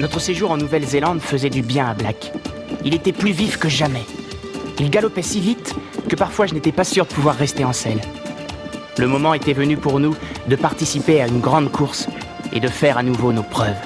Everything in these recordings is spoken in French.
Notre séjour en Nouvelle-Zélande faisait du bien à Black. Il était plus vif que jamais. Il galopait si vite que parfois je n'étais pas sûr de pouvoir rester en selle. Le moment était venu pour nous de participer à une grande course et de faire à nouveau nos preuves.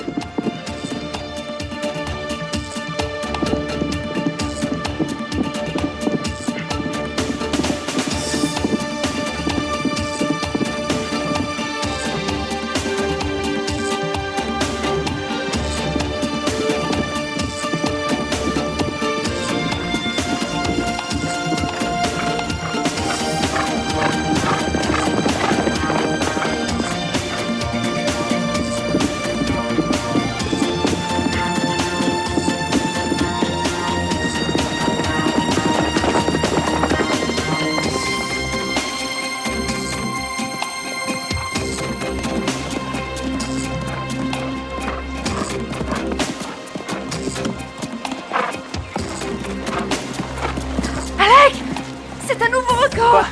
C'est un nouveau record! Quoi?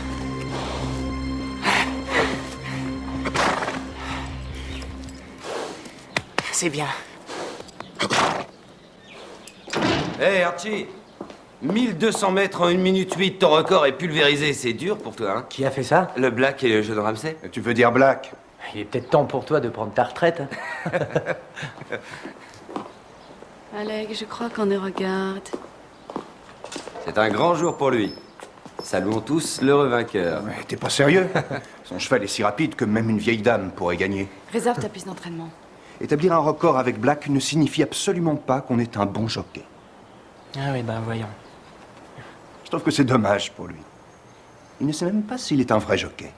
C'est bien. Hé Archie, 1200 mètres en 1 minute 8, ton record est pulvérisé, c'est dur pour toi, hein? Qui a fait ça? Le Black et le jeune Ramsey? Tu veux dire Black? Il est peut-être temps pour toi de prendre ta retraite. Hein. Alec, je crois qu'on nous regarde. C'est un grand jour pour lui. Saluons tous l'heureux vainqueur. Mais t'es pas sérieux? Son cheval est si rapide que même une vieille dame pourrait gagner. Réserve ta piste d'entraînement. Établir un record avec Black ne signifie absolument pas qu'on est un bon jockey. Ah oui, ben voyons. Je trouve que c'est dommage pour lui. Il ne sait même pas s'il est un vrai jockey.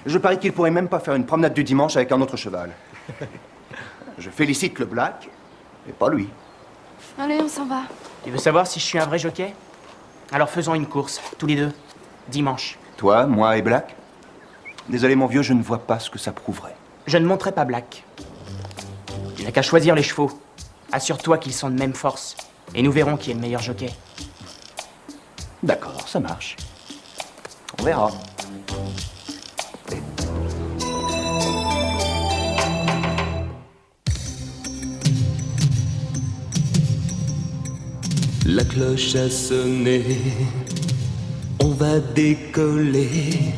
Je parie qu'il pourrait même pas faire une promenade du dimanche avec un autre cheval. Je félicite le Black, mais pas lui. Allez, on s'en va. Tu veux savoir si je suis un vrai jockey? Alors faisons une course, tous les deux, dimanche. Toi, moi et Black? Désolé mon vieux, je ne vois pas ce que ça prouverait. Je ne monterai pas Black. Tu n'as qu'à choisir les chevaux. Assure-toi qu'ils sont de même force. Et nous verrons qui est le meilleur jockey. D'accord, ça marche. On verra. La cloche a sonné, on va décoller.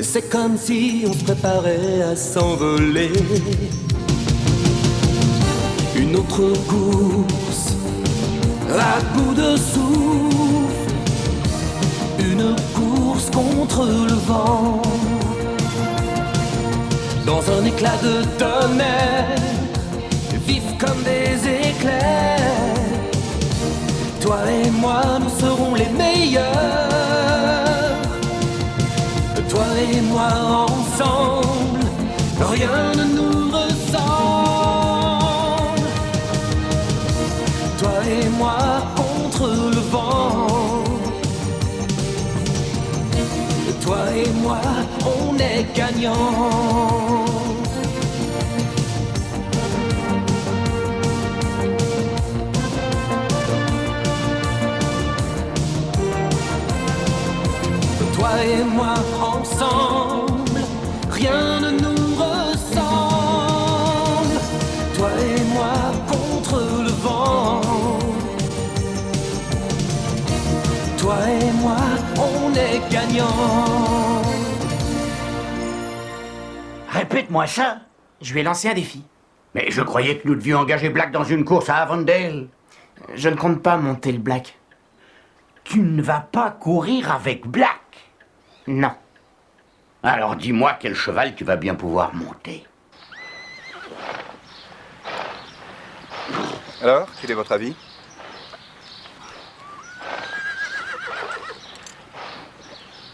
C'est comme si on se préparait à s'envoler. Une autre course, à bout de souffle. Une course contre le vent. Dans un éclat de tonnerre, vif comme des éclairs. Toi et moi, nous serons les meilleurs. Toi et moi ensemble, rien ne nous ressemble. Toi et moi contre le vent. Toi et moi, on est gagnants. Toi et moi ensemble, rien ne nous ressemble. Toi et moi contre le vent. Toi et moi, on est gagnants. Répète-moi ça. Je lui ai lancé un défi. Mais je croyais que nous devions engager Black dans une course à Avondale. Je ne compte pas monter le Black. Tu ne vas pas courir avec Black. Non. Alors dis-moi quel cheval tu vas bien pouvoir monter. Alors, quel est votre avis?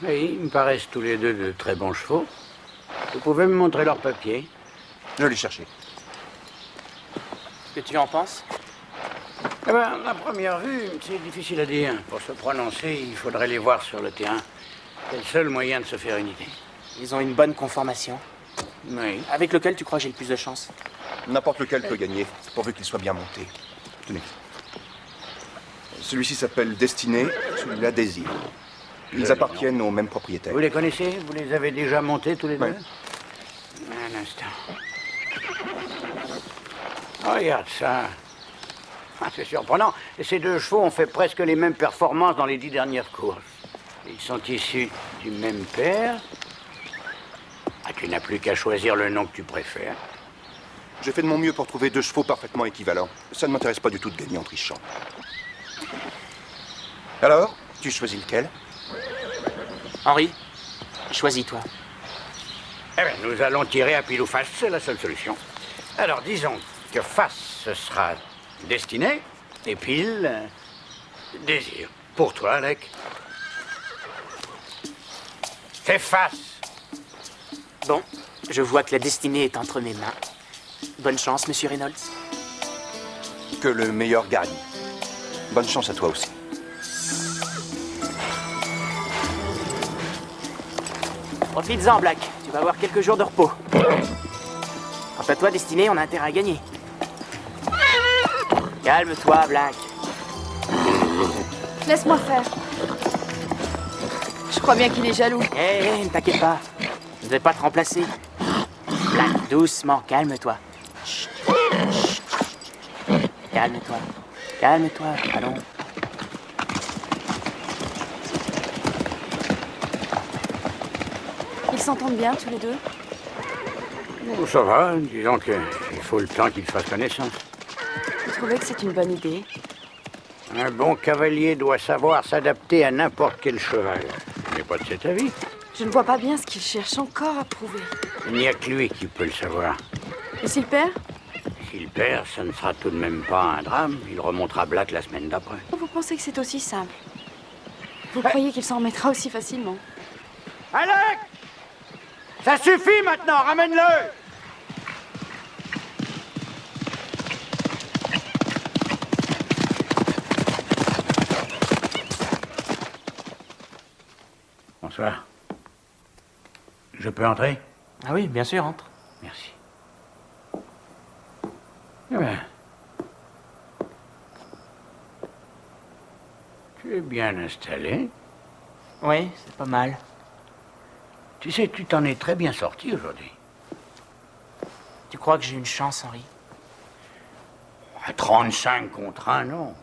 Oui, ils me paraissent tous les deux de très bons chevaux. Vous pouvez me montrer leurs papiers? Je vais les chercher. Qu'est-ce que tu en penses? Eh ben, à première vue, c'est difficile à dire. Pour se prononcer, il faudrait les voir sur le terrain. C'est le seul moyen de se faire une idée. Ils ont une bonne conformation. Oui. Avec lequel tu crois que j'ai le plus de chance? N'importe lequel peut gagner, pourvu qu'il soit bien monté. Tenez. Celui-ci s'appelle Destiné, celui-là Désir. Ils appartiennent au même propriétaire. Vous les connaissez? Vous les avez déjà montés tous les deux? Ouais. Un instant. Regarde ça. Ah, c'est surprenant. Ces deux chevaux ont fait presque les mêmes performances dans les 10 dernières courses. Ils sont issus du même père. Ah, tu n'as plus qu'à choisir le nom que tu préfères. Je fais de mon mieux pour trouver deux chevaux parfaitement équivalents. Ça ne m'intéresse pas du tout de gagner en trichant. Alors, tu choisis lequel? Henri, choisis-toi. Eh bien, nous allons tirer à pile ou face, c'est la seule solution. Alors, disons que face, ce sera destinée, et pile, désir. Pour toi, Alec. C'est face. Bon, je vois que la destinée est entre mes mains. Bonne chance, monsieur Reynolds. Que le meilleur gagne. Bonne chance à toi aussi. Profites-en, Black. Tu vas avoir quelques jours de repos. Quant à toi, destinée, on a intérêt à gagner. Calme-toi, Black. Laisse-moi faire. Je crois bien qu'il est jaloux. Hé, ne t'inquiète pas. Je ne vais pas te remplacer. Black, doucement, calme-toi. Chut, chut. Calme-toi. Calme-toi, allons. Ils s'entendent bien, tous les deux. Oh, ça va, disons qu'il faut le temps qu'ils fassent connaissance. Vous trouvez que c'est une bonne idée? Un bon cavalier doit savoir s'adapter à n'importe quel cheval. Tu n'es pas de cet avis? Je ne vois pas bien ce qu'il cherche encore à prouver. Il n'y a que lui qui peut le savoir. Et s'il perd? S'il perd, ça ne sera tout de même pas un drame. Il remontera Black la semaine d'après. Vous pensez que c'est aussi simple? Vous croyez qu'il s'en remettra aussi facilement? Alec! Ça suffit maintenant, ramène-le! Bonsoir. Je peux entrer? Ah oui, bien sûr, entre. Merci. Eh bien. Tu es bien installé. Oui, c'est pas mal. Tu sais, tu t'en es très bien sorti aujourd'hui. Tu crois que j'ai une chance, Henri? À 35 contre 1, non.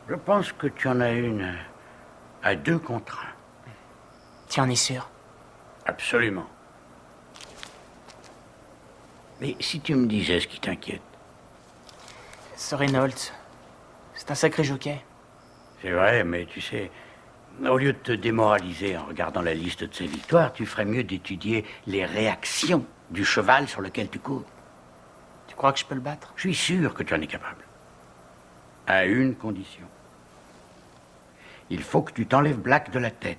Je pense que tu en as une à 2 contre 1. Tu en es sûr? Absolument. Mais si tu me disais ce qui t'inquiète. Ce Reynolds, c'est un sacré jockey. C'est vrai, mais tu sais, au lieu de te démoraliser en regardant la liste de ses victoires, tu ferais mieux d'étudier les réactions du cheval sur lequel tu cours. Tu crois que je peux le battre? Je suis sûr que tu en es capable. À une condition. Il faut que tu t'enlèves Black de la tête.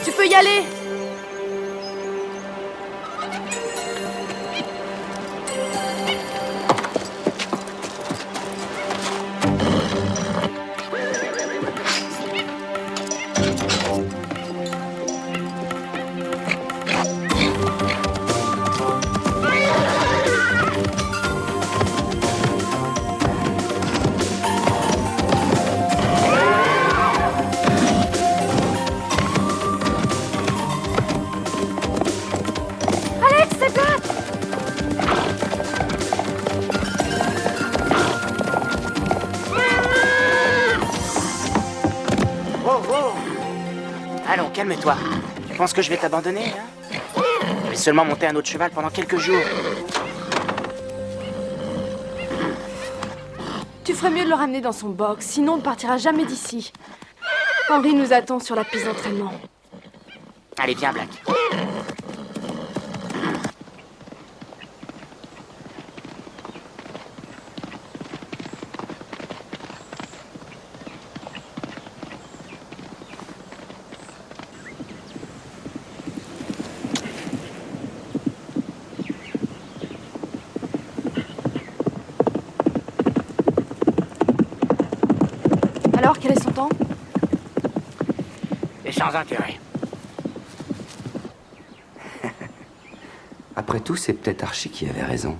Tu peux y aller! Alex, c'est Black! Allons, calme-toi. Tu penses que je vais t'abandonner, hein? Je vais seulement monter un autre cheval pendant quelques jours. Tu ferais mieux de le ramener dans son box, sinon on ne partira jamais d'ici. Henri nous attend sur la piste d'entraînement. Allez, viens, Black. Alors, quel est son temps? Et sans intérêt. Après tout, c'est peut-être Archie qui avait raison.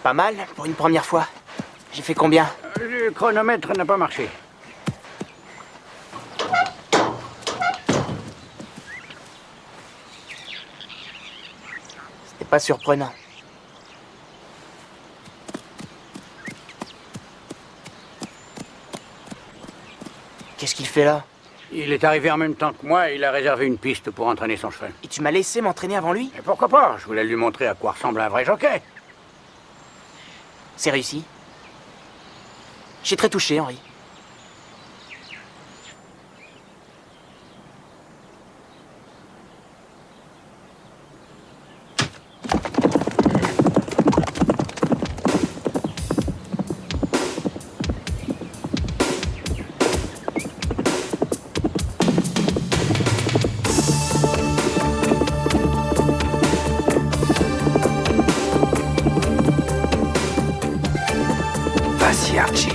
Pas mal, pour une première fois. J'ai fait combien? Le chronomètre n'a pas marché. C'était pas surprenant. Qu'est-ce qu'il fait là? Il est arrivé en même temps que moi et il a réservé une piste pour entraîner son cheval. Et tu m'as laissé m'entraîner avant lui? Et pourquoi pas? Je voulais lui montrer à quoi ressemble un vrai jockey. C'est réussi. Je suis très touché, Henri. Vas-y, Archie.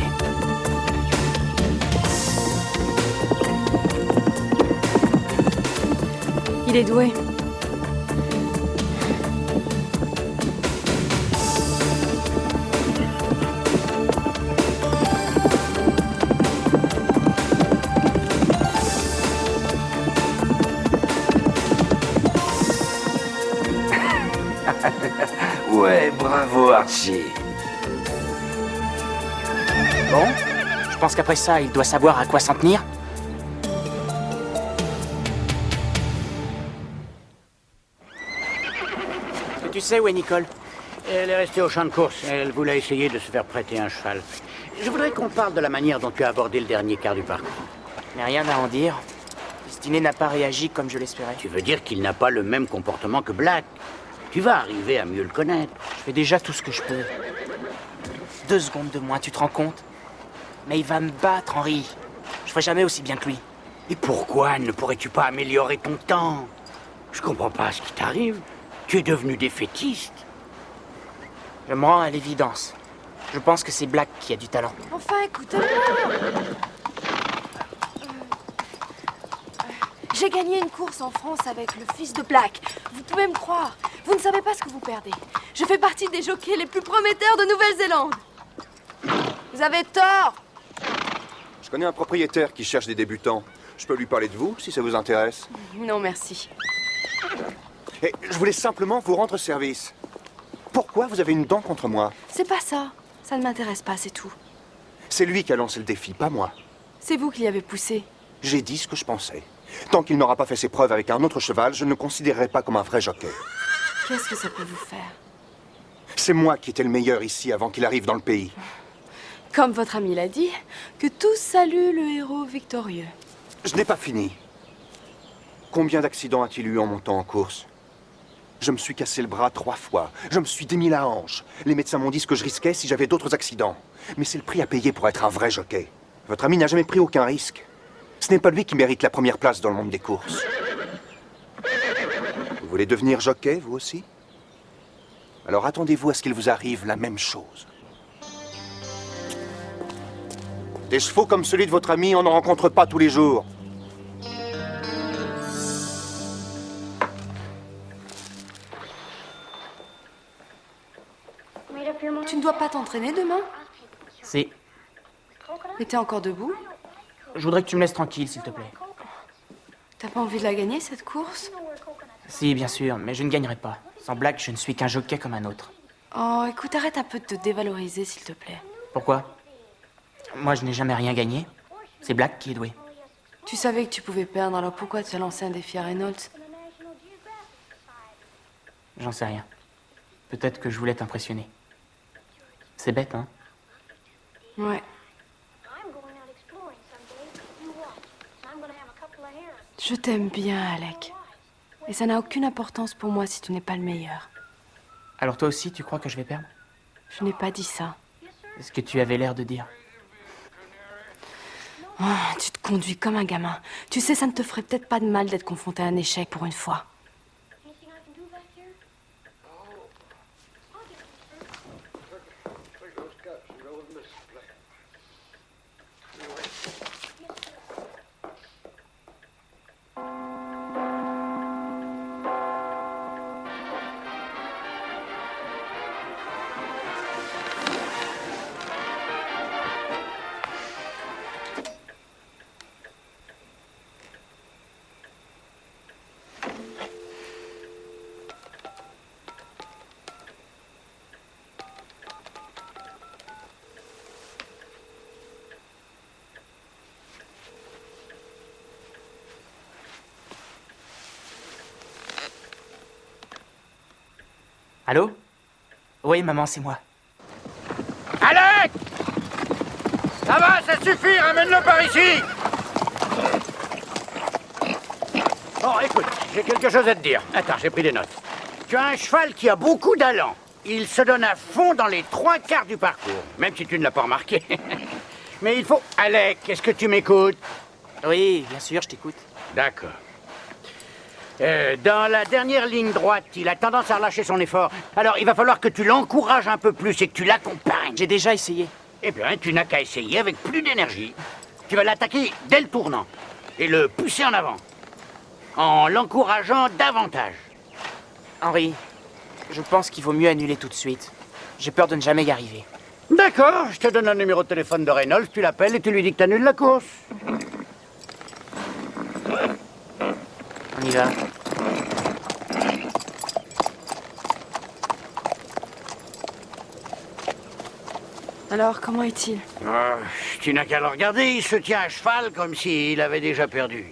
Il est doué. Ouais, bravo, Archie. Bon, je pense qu'après ça, il doit savoir à quoi s'en tenir. Est-ce que tu sais où est Nicole? Elle est restée au champ de course. Elle voulait essayer de se faire prêter un cheval. Je voudrais qu'on parle de la manière dont tu as abordé le dernier quart du parcours. Mais rien à en dire. Destiné n'a pas réagi comme je l'espérais. Tu veux dire qu'il n'a pas le même comportement que Black? Tu vas arriver à mieux le connaître. Je fais déjà tout ce que je peux. 2 secondes de moins, tu te rends compte? Mais il va me battre, Henri. Je ferai jamais aussi bien que lui. Et pourquoi ne pourrais-tu pas améliorer ton temps? Je comprends pas ce qui t'arrive. Tu es devenu défaitiste. Je me rends à l'évidence. Je pense que c'est Black qui a du talent. Enfin, écoutez-moi. J'ai gagné une course en France avec le fils de Black. Vous pouvez me croire. Vous ne savez pas ce que vous perdez. Je fais partie des jockeys les plus prometteurs de Nouvelle-Zélande. Vous avez tort. Je connais un propriétaire qui cherche des débutants. Je peux lui parler de vous, si ça vous intéresse. Non, merci. Et je voulais simplement vous rendre service. Pourquoi vous avez une dent contre moi? C'est pas ça. Ça ne m'intéresse pas, c'est tout. C'est lui qui a lancé le défi, pas moi. C'est vous qui l'y avez poussé. J'ai dit ce que je pensais. Tant qu'il n'aura pas fait ses preuves avec un autre cheval, je ne le considérerai pas comme un vrai jockey. Qu'est-ce que ça peut vous faire? C'est moi qui étais le meilleur ici avant qu'il arrive dans le pays. Comme votre ami l'a dit, que tous saluent le héros victorieux. Je n'ai pas fini. Combien d'accidents a-t-il eu en montant en course? Je me suis cassé le bras 3 fois. Je me suis démis la hanche. Les médecins m'ont dit ce que je risquais si j'avais d'autres accidents. Mais c'est le prix à payer pour être un vrai jockey. Votre ami n'a jamais pris aucun risque. Ce n'est pas lui qui mérite la première place dans le monde des courses. Vous voulez devenir jockey, vous aussi? Alors attendez-vous à ce qu'il vous arrive la même chose. Des chevaux comme celui de votre ami, on n'en rencontre pas tous les jours. Tu ne dois pas t'entraîner demain? C'est... Mais t'es encore debout? Je voudrais que tu me laisses tranquille, s'il te plaît. T'as pas envie de la gagner, cette course? Si, bien sûr, mais je ne gagnerai pas. Sans Black, je ne suis qu'un jockey comme un autre. Oh, écoute, arrête un peu de te dévaloriser, s'il te plaît. Pourquoi? Moi, je n'ai jamais rien gagné. C'est Black qui est doué. Tu savais que tu pouvais perdre, alors pourquoi tu as lancé un défi à Reynolds? J'en sais rien. Peut-être que je voulais t'impressionner. C'est bête, hein? Ouais. Je t'aime bien, Alec. Et ça n'a aucune importance pour moi si tu n'es pas le meilleur. Alors toi aussi, tu crois que je vais perdre? Je n'ai pas dit ça. C'est ce que tu avais l'air de dire. Oh, tu te conduis comme un gamin. Tu sais, ça ne te ferait peut-être pas de mal d'être confronté à un échec pour une fois. Allô? Oui, maman, c'est moi. Alec! Ça va, ça suffit, ramène-le par ici! Bon, écoute, j'ai quelque chose à te dire. Attends, j'ai pris des notes. Tu as un cheval qui a beaucoup d'allant. Il se donne à fond dans les 3/4 du parcours, même si tu ne l'as pas remarqué. Mais il faut... Alec, est-ce que tu m'écoutes? Oui, bien sûr, je t'écoute. D'accord. Dans la dernière ligne droite, il a tendance à relâcher son effort. Alors, il va falloir que tu l'encourages un peu plus et que tu l'accompagnes. J'ai déjà essayé. Eh bien, tu n'as qu'à essayer avec plus d'énergie. Tu vas l'attaquer dès le tournant et le pousser en avant, en l'encourageant davantage. Henri, je pense qu'il vaut mieux annuler tout de suite. J'ai peur de ne jamais y arriver. D'accord, je te donne un numéro de téléphone de Reynolds, tu l'appelles et tu lui dis que tu annules la course. On y va. Alors, comment est-il? Tu n'as qu'à le regarder, il se tient à cheval comme s'il avait déjà perdu.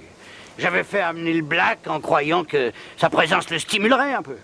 J'avais fait amener le Black en croyant que sa présence le stimulerait un peu.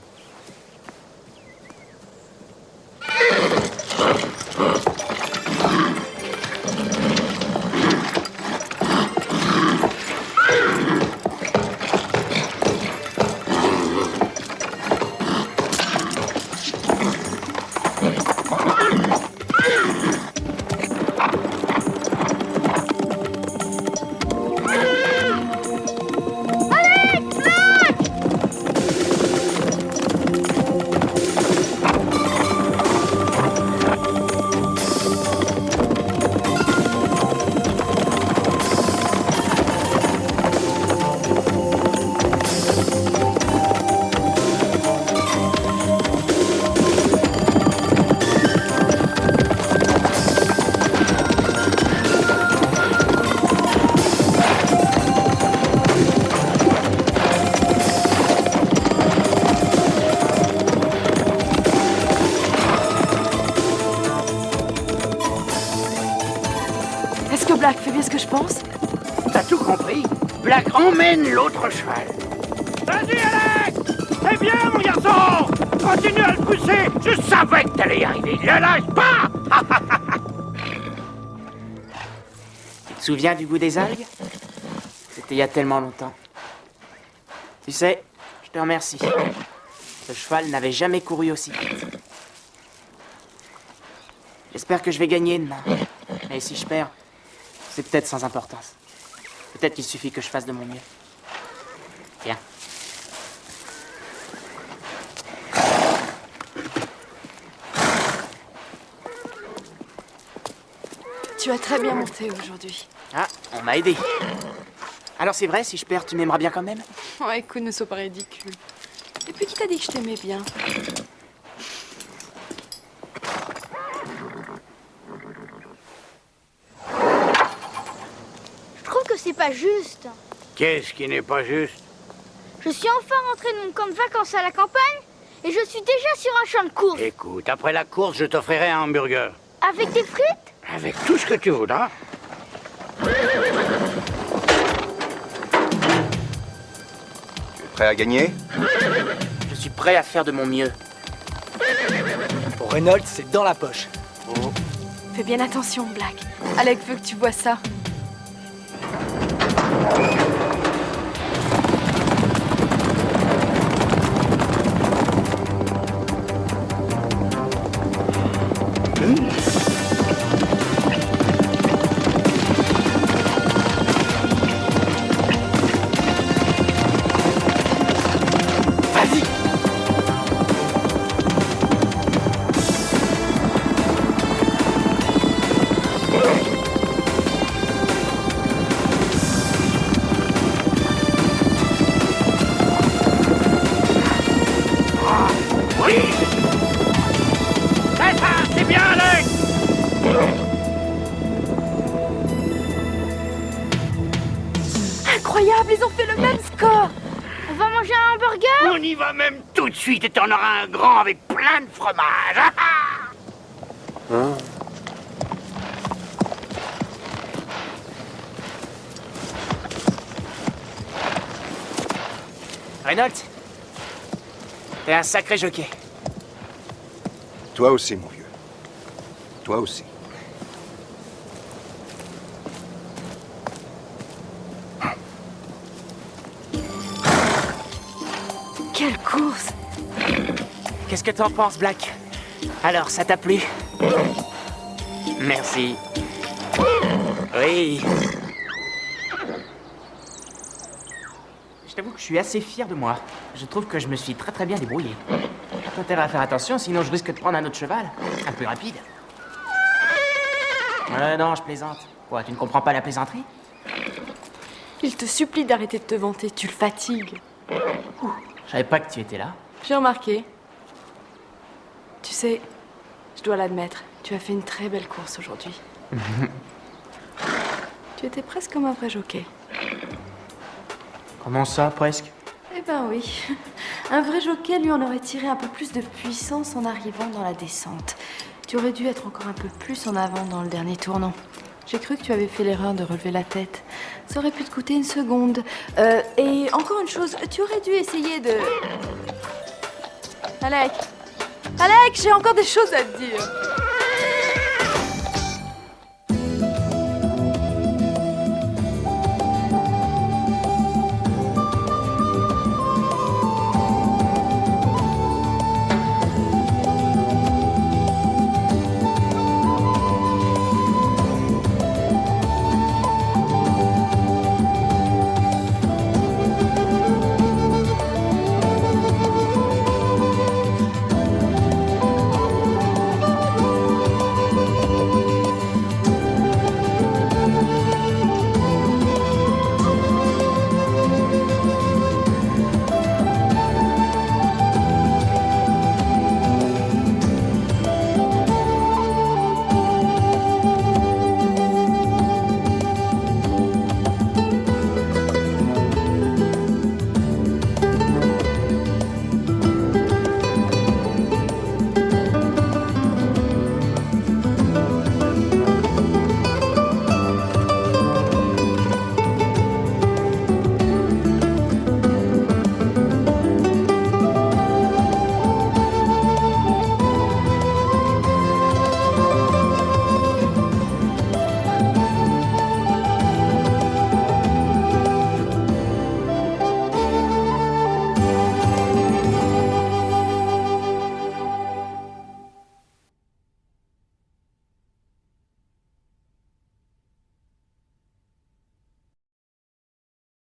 Est-ce que Black fait bien ce que je pense? T'as tout compris? Black emmène l'autre cheval. Vas-y, Alex! C'est bien, mon garçon! Continue à le pousser! Je savais que t'allais y arriver! Ne lâche pas! Tu te souviens du goût des algues? C'était il y a tellement longtemps. Tu sais, je te remercie. Ce cheval n'avait jamais couru aussi vite. J'espère que je vais gagner demain. Et si je perds, c'est peut-être sans importance. Peut-être qu'il suffit que je fasse de mon mieux. Viens. Tu as très bien monté aujourd'hui. Ah, on m'a aidé. Alors c'est vrai, si je perds, tu m'aimeras bien quand même? Oh, écoute, ne sois pas ridicule. Et puis qui t'a dit que je t'aimais bien? Je trouve que c'est pas juste. Qu'est-ce qui n'est pas juste? Je suis enfin rentré de mon camp de vacances à la campagne et je suis déjà sur un champ de course. Écoute, après la course, je t'offrirai un hamburger. Avec des frites? Avec tout ce que tu voudras. Tu es prêt à gagner? Je suis prêt à faire de mon mieux. Pour Reynolds, c'est dans la poche. Fais bien attention, Black. Alec veut que tu vois ça. Oui! C'est ça, c'est bien, Alex! Incroyable, ils ont fait le même score. On va manger un hamburger? On y va même tout de suite et t'en auras un grand avec plein de fromage. Reynolds, t'es un sacré jockey. Toi aussi, mon vieux. Toi aussi. Quelle course! Qu'est-ce que t'en penses, Black? Alors, ça t'a plu? Merci. Oui. Je t'avoue que je suis assez fier de moi. Je trouve que je me suis très bien débrouillé. T'as intérêt à faire attention, sinon je risque de prendre un autre cheval. Un peu rapide. Non, je plaisante. Quoi, tu ne comprends pas la plaisanterie? Il te supplie d'arrêter de te vanter, tu le fatigues. Je savais pas que tu étais là. J'ai remarqué. Tu sais, je dois l'admettre, tu as fait une très belle course aujourd'hui. Tu étais presque comme un vrai jockey. Comment ça, presque? Eh ben oui. Un vrai jockey, lui, en aurait tiré un peu plus de puissance en arrivant dans la descente. Tu aurais dû être encore un peu plus en avant dans le dernier tournant. J'ai cru que tu avais fait l'erreur de relever la tête. Ça aurait pu te coûter une seconde. Et encore une chose, tu aurais dû essayer de... Alec, j'ai encore des choses à te dire.